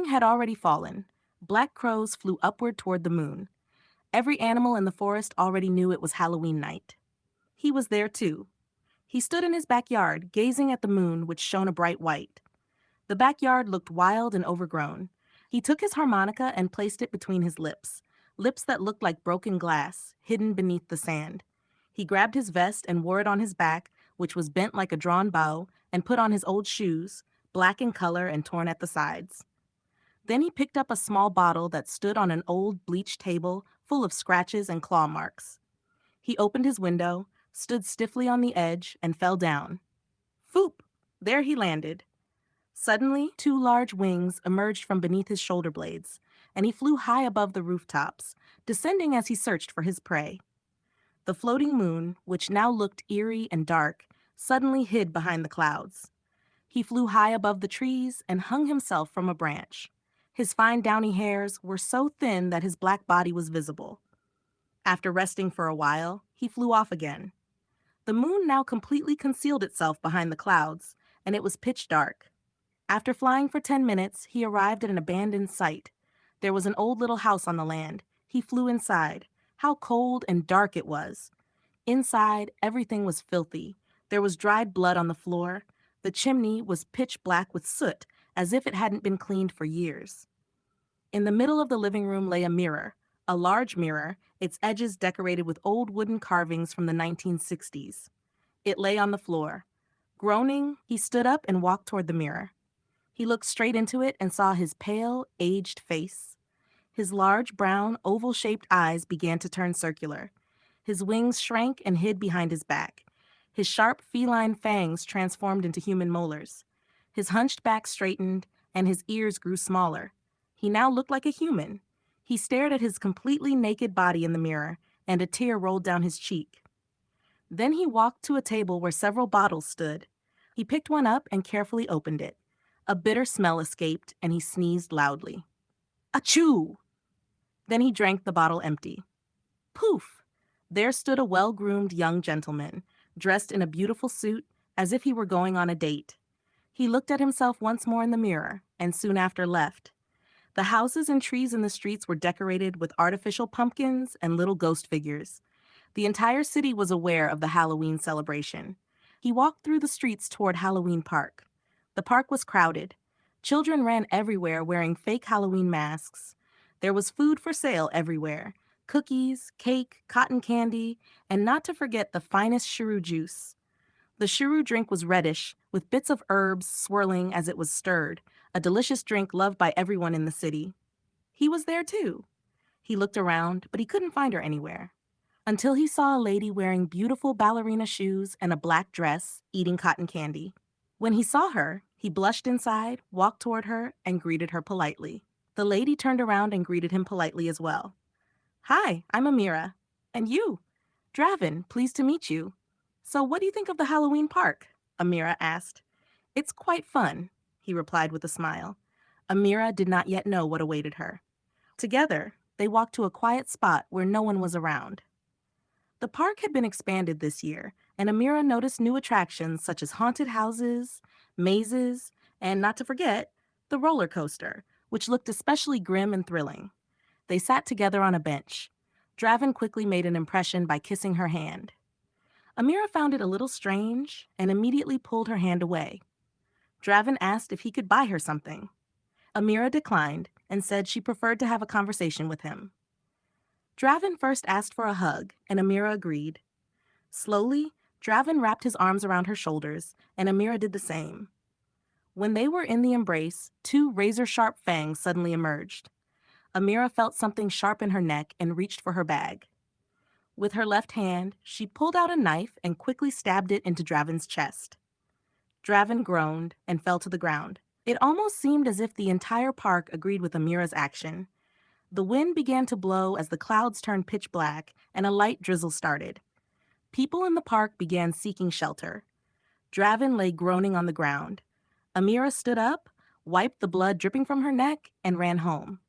Evening had already fallen. Black crows flew upward toward the moon. Every animal in the forest already knew it was Halloween night. He was there too. He stood in his backyard, gazing at the moon, which shone a bright white. The backyard looked wild and overgrown. He took his harmonica and placed it between his lips, lips that looked like broken glass, hidden beneath the sand. He grabbed his vest and wore it on his back, which was bent like a drawn bow, and put on his old shoes, black in color and torn at the sides. Then he picked up a small bottle that stood on an old bleached table full of scratches and claw marks. He opened his window, stood stiffly on the edge, and fell down. Foop! There he landed. Suddenly, two large wings emerged from beneath his shoulder blades, and he flew high above the rooftops, descending as he searched for his prey. The floating moon, which now looked eerie and dark, suddenly hid behind the clouds. He flew high above the trees and hung himself from a branch. His fine downy hairs were so thin that his black body was visible. After resting for a while, he flew off again. The moon now completely concealed itself behind the clouds, and it was pitch dark. After flying for 10 minutes, he arrived at an abandoned site. There was an old little house on the land. He flew inside. How cold and dark it was. Inside, everything was filthy. There was dried blood on the floor. The chimney was pitch black with soot, as if it hadn't been cleaned for years. In the middle of the living room lay a mirror, a large mirror, its edges decorated with old wooden carvings from the 1960s. It lay on the floor. Groaning, he stood up and walked toward the mirror. He looked straight into it and saw his pale, aged face. His large, brown, oval-shaped eyes began to turn circular. His wings shrank and hid behind his back. His sharp, feline fangs transformed into human molars. His hunched back straightened, and his ears grew smaller. He now looked like a human. He stared at his completely naked body in the mirror, and a tear rolled down his cheek. Then he walked to a table where several bottles stood. He picked one up and carefully opened it. A bitter smell escaped, and he sneezed loudly. Achoo! Then he drank the bottle empty. Poof! There stood a well-groomed young gentleman, dressed in a beautiful suit, as if he were going on a date. He looked at himself once more in the mirror, and soon after left. The houses and trees in the streets were decorated with artificial pumpkins and little ghost figures. The entire city was aware of the Halloween celebration. He walked through the streets toward Halloween Park. The park was crowded. Children ran everywhere wearing fake Halloween masks. There was food for sale everywhere: cookies, cake, cotton candy, and not to forget the finest shiroo juice. The shiroo drink was reddish, with bits of herbs swirling as it was stirred, a delicious drink loved by everyone in the city. He was there too. He looked around, but he couldn't find her anywhere. Until he saw a lady wearing beautiful ballerina shoes and a black dress, eating cotton candy. When he saw her, he blushed inside, walked toward her, and greeted her politely. The lady turned around and greeted him politely as well. Hi, I'm Amira. And you? Draven, pleased to meet you. So what do you think of the Halloween park? Amira asked. It's quite fun, he replied with a smile. Amira did not yet know what awaited her. Together, they walked to a quiet spot where no one was around. The park had been expanded this year, and Amira noticed new attractions such as haunted houses, mazes, and not to forget, the roller coaster, which looked especially grim and thrilling. They sat together on a bench. Draven quickly made an impression by kissing her hand. Amira found it a little strange and immediately pulled her hand away. Draven asked if he could buy her something. Amira declined and said she preferred to have a conversation with him. Draven first asked for a hug, and Amira agreed. Slowly, Draven wrapped his arms around her shoulders, and Amira did the same. When they were in the embrace, two razor-sharp fangs suddenly emerged. Amira felt something sharp in her neck and reached for her bag. With her left hand, she pulled out a knife and quickly stabbed it into Draven's chest. Draven groaned and fell to the ground. It almost seemed as if the entire park agreed with Amira's action. The wind began to blow as the clouds turned pitch black and a light drizzle started. People in the park began seeking shelter. Draven lay groaning on the ground. Amira stood up, wiped the blood dripping from her neck, and ran home.